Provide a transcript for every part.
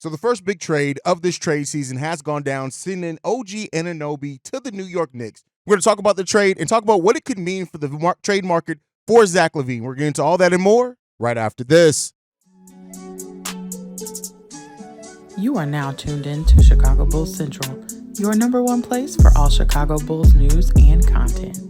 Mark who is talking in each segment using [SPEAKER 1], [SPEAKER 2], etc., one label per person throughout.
[SPEAKER 1] So the first big trade of this trade season has gone down, sending OG Anunoby to the New York Knicks. We're going to talk about the trade and talk about what it could mean for the trade market for Zach LaVine. We're getting into all that and more right after this.
[SPEAKER 2] You are now tuned in to Chicago Bulls Central, your number one place for all Chicago Bulls news and content.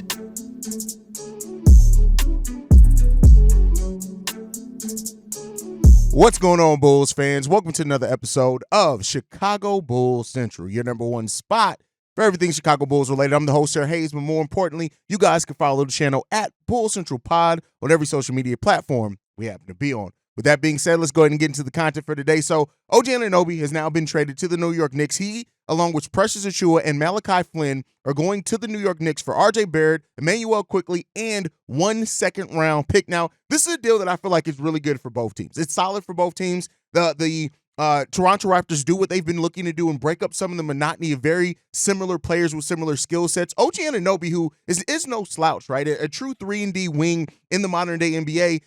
[SPEAKER 1] What's going on, Bulls fans? Welcome to another episode of Chicago Bulls Central, your number one spot for everything Chicago Bulls related. I'm the host, Sir Haize, but more importantly, you guys can follow the channel at Bulls Central Pod on every social media platform we happen to be on. With that being said, let's go ahead and get into the content for today. So, OG Anunoby has now been traded to the New York Knicks. He, along with Precious Achiuwa and Malachi Flynn, are going to the New York Knicks for R.J. Barrett, Emmanuel Quickley, and 1 second-round pick. Now, this is a deal that I feel like is really good for both teams. It's solid for both teams. The Toronto Raptors do what they've been looking to do and break up some of the monotony of very similar players with similar skill sets. OG Anunoby, who is no slouch, right? A true 3-and-D wing in the modern-day NBA.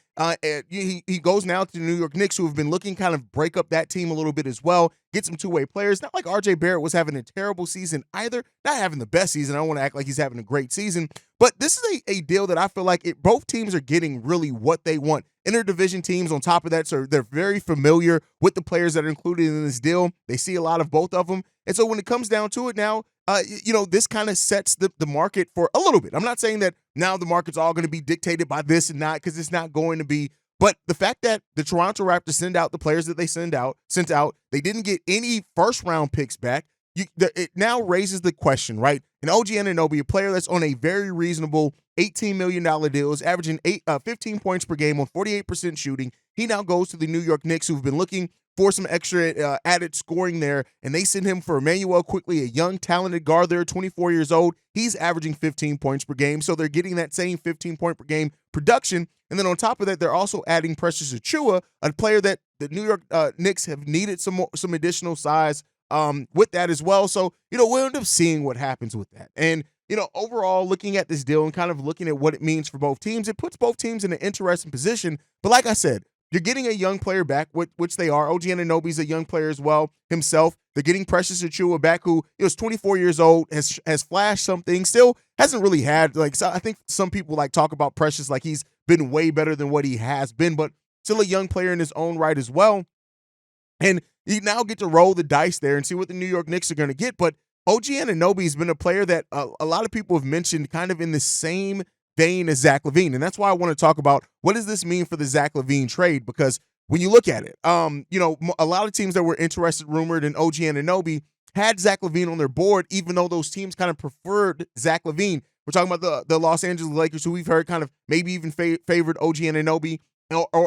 [SPEAKER 1] He goes now to the New York Knicks, who have been looking kind of break up that team a little bit as well, get some two-way players. Not like R.J. Barrett was having a terrible season either, not having the best season. I don't want to act like he's having a great season, but this is a deal that I feel like both teams are getting really what they want. Interdivision teams on top of that, so they're very familiar with the players that are included in this deal. They see a lot of both of them, and so when it comes down to it now, this kind of sets the market for a little bit. I'm not saying that now the market's all going to be dictated by this and not, because it's not going to be. But the fact that the Toronto Raptors send out the players that they sent out, they didn't get any first-round picks back. It now raises the question, right? And OG Anunoby, a player that's on a very reasonable $18 million deal, is averaging 15 points per game on 48% shooting. He now goes to the New York Knicks, who've been looking for some extra added scoring there, and they send him for Emmanuel Quickley, a young, talented guard there, 24 years old. He's averaging 15 points per game, so they're getting that same 15-point per game production. And then on top of that, they're also adding Precious Achiuwa, a player that the New York Knicks have needed some additional size with that as well. So, we'll end up seeing what happens with that. And, overall, looking at this deal and kind of looking at what it means for both teams, it puts both teams in an interesting position. But like I said, you're getting a young player back, which they are. OG Anunoby's a young player as well himself. They're getting Precious Achiuwa back, who is 24 years old, has flashed something, still hasn't really had, so I think some people talk about Precious like he's been way better than what he has been, but still a young player in his own right as well. And you now get to roll the dice there and see what the New York Knicks are going to get. But OG Anunoby has been a player that a lot of people have mentioned kind of in the same vein as Zach LaVine. And that's why I want to talk about what does this mean for the Zach LaVine trade? Because when you look at it, a lot of teams that were interested, rumored in OG Anunoby had Zach LaVine on their board, even though those teams kind of preferred Zach LaVine. We're talking about the Los Angeles Lakers, who we've heard kind of maybe even favored OG Anunoby,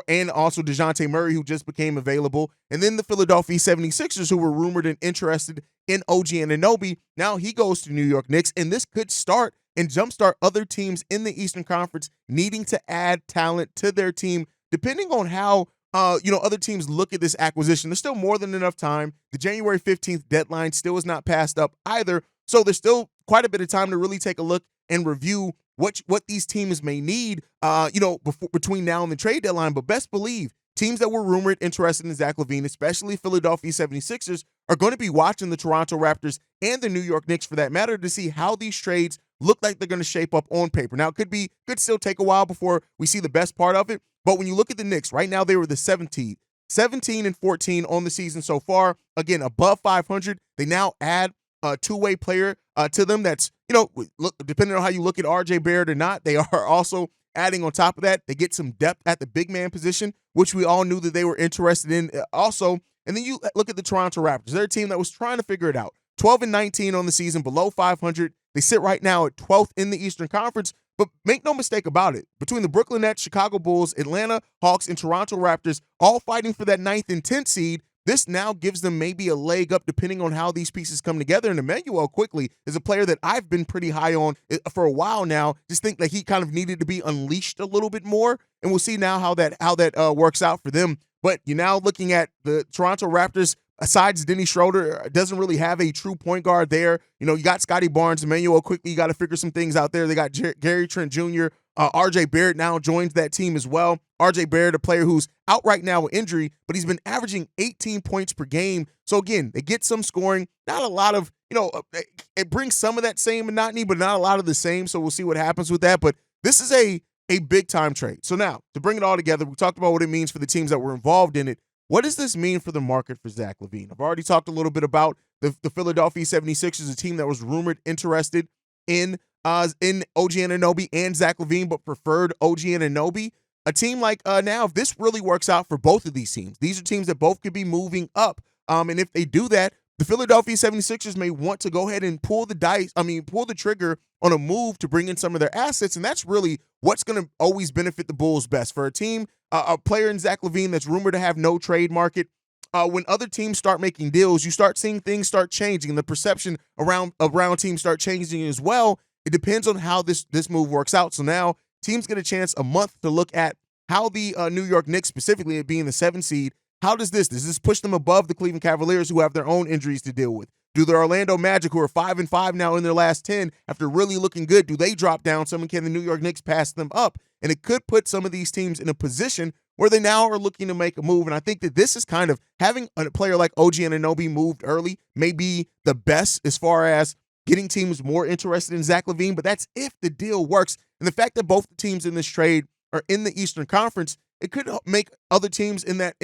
[SPEAKER 1] and also DeJounte Murray, who just became available. And then the Philadelphia 76ers, who were rumored and interested in OG Anunoby. Now he goes to New York Knicks, and this could start and jumpstart other teams in the Eastern Conference needing to add talent to their team, depending on how other teams look at this acquisition. There's still more than enough time. The January 15th deadline still is not passed up either. So there's still quite a bit of time to really take a look and review what these teams may need, between now and the trade deadline. But best believe teams that were rumored interested in Zach LaVine, especially Philadelphia 76ers, are going to be watching the Toronto Raptors and the New York Knicks for that matter to see how these trades look like they're going to shape up on paper. Now, it could still take a while before we see the best part of it. But when you look at the Knicks, right now they were the 17th, 17-14 on the season so far. Again, above 500. They now add a two-way player to them that's, depending on how you look at R.J. Barrett or not, they are also adding on top of that. They get some depth at the big man position, which we all knew that they were interested in also. And then you look at the Toronto Raptors. They're a team that was trying to figure it out. 12-19 on the season, below 500. They sit right now at 12th in the Eastern Conference. But make no mistake about it. Between the Brooklyn Nets, Chicago Bulls, Atlanta Hawks, and Toronto Raptors all fighting for that 9th and 10th seed, this now gives them maybe a leg up depending on how these pieces come together. And Emmanuel Quickley is a player that I've been pretty high on for a while now. Just think that he kind of needed to be unleashed a little bit more. And we'll see now how that works out for them. But you're now looking at the Toronto Raptors. Besides Dennis Schroeder, doesn't really have a true point guard there. You got Scotty Barnes, Emmanuel Quickley. You got to figure some things out there. They got Gary Trent Jr., RJ Barrett now joins that team as well. RJ Barrett, a player who's out right now with injury, but he's been averaging 18 points per game. So again, they get some scoring, not a lot of, it brings some of that same monotony, but not a lot of the same. So we'll see what happens with that. But this is a big time trade. So now to bring it all together, we talked about what it means for the teams that were involved in it. What does this mean for the market for Zach LaVine? I've already talked a little bit about the Philadelphia 76ers, a team that was rumored interested in OG Anunoby and Zach LaVine, but preferred OG Anunoby. A team like now, if this really works out for both of these teams, these are teams that both could be moving up. And if they do that, the Philadelphia 76ers may want to go ahead and pull the trigger on a move to bring in some of their assets. And that's really what's going to always benefit the Bulls best. For a team, a player in Zach LaVine that's rumored to have no trade market, when other teams start making deals, you start seeing things start changing. The perception around teams start changing as well. It depends on how this move works out. So now teams get a chance a month to look at how the New York Knicks, specifically it being the 7 seed, does this push them above the Cleveland Cavaliers, who have their own injuries to deal with? Do the Orlando Magic, who are 5-5 now in their last 10, after really looking good, do they drop down some, and can the New York Knicks pass them up? And it could put some of these teams in a position where they now are looking to make a move. And I think that this is kind of having a player like OG Anunoby moved early may be the best as far as getting teams more interested in Zach LaVine, but that's if the deal works. And the fact that both the teams in this trade are in the Eastern Conference, it could make other teams in that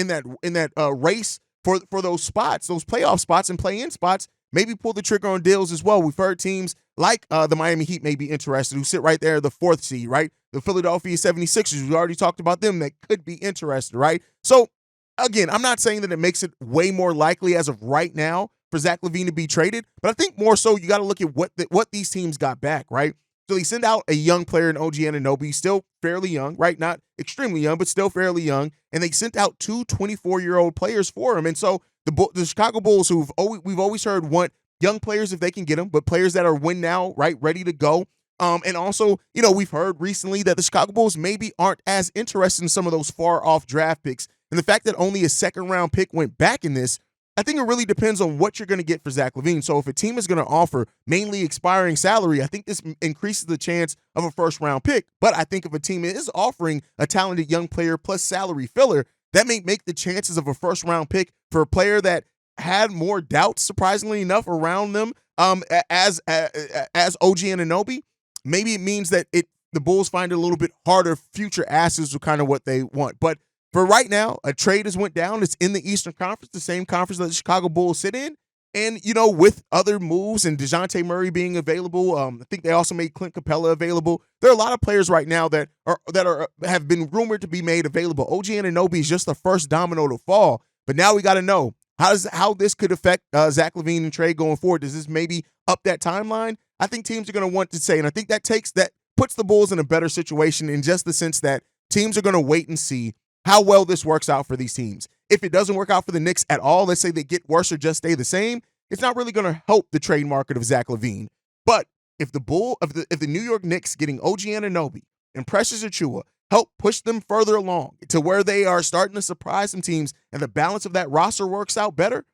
[SPEAKER 1] race for those spots, those playoff spots and play-in spots, maybe pull the trigger on deals as well. We've heard teams like the Miami Heat may be interested, who sit right there, the 4th seed, right? The Philadelphia 76ers, we already talked about them, that could be interested, right? So again, I'm not saying that it makes it way more likely as of right now for Zach LaVine to be traded, but I think more so you got to look at what these teams got back, right? So they send out a young player in OG Anunoby, still fairly young, right? Not extremely young, but still fairly young. And they sent out 2 24-year-old players for him. And so the Chicago Bulls, we've always heard want young players if they can get them, but players that are win now, right, ready to go. And also, we've heard recently that the Chicago Bulls maybe aren't as interested in some of those far off draft picks. And the fact that only a 2nd-round pick went back in this, I think it really depends on what you're going to get for Zach LaVine. So if a team is going to offer mainly expiring salary, I think this increases the chance of a 1st-round pick. But I think if a team is offering a talented young player plus salary filler, that may make the chances of a 1st-round pick for a player that had more doubts, surprisingly enough, around them as OG Anunoby. Maybe it means that the Bulls find it a little bit harder. Future assets are kind of what they want. But for right now, a trade has went down. It's in the Eastern Conference, the same conference that the Chicago Bulls sit in. And, with other moves and DeJounte Murray being available, I think they also made Clint Capella available. There are a lot of players right now that have been rumored to be made available. OG Anunoby is just the first domino to fall. But now we got to know how this could affect Zach LaVine and trade going forward. Does this maybe up that timeline? I think teams are going to want to say, and I think that puts the Bulls in a better situation in just the sense that teams are going to wait and see how well this works out for these teams. If it doesn't work out for the Knicks at all, let's say they get worse or just stay the same, it's not really going to help the trade market of Zach LaVine. But if the New York Knicks getting OG Anunoby and Precious Achiuwa help push them further along to where they are starting to surprise some teams and the balance of that roster works out better,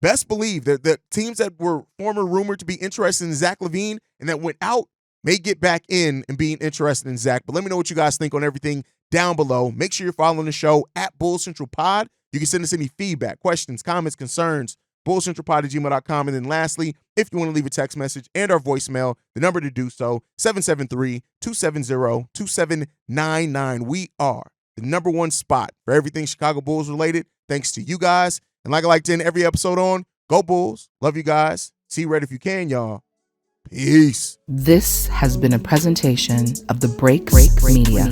[SPEAKER 1] best believe that the teams that were former rumored to be interested in Zach LaVine and that went out may get back in and being interested in Zach. But let me know what you guys think on everything down below. Make sure you're following the show at Bull Central Pod. You can send us any feedback, questions, comments, concerns, bullcentralpod@gmail.com. And then lastly, if you want to leave a text message and our voicemail, the number to do so, 773-270-2799. We are the #1 spot for everything Chicago Bulls related, thanks to you guys. And like I like to end every episode on, go Bulls. Love you guys. See red if you can, y'all. Peace.
[SPEAKER 2] This has been a presentation of the Break Media.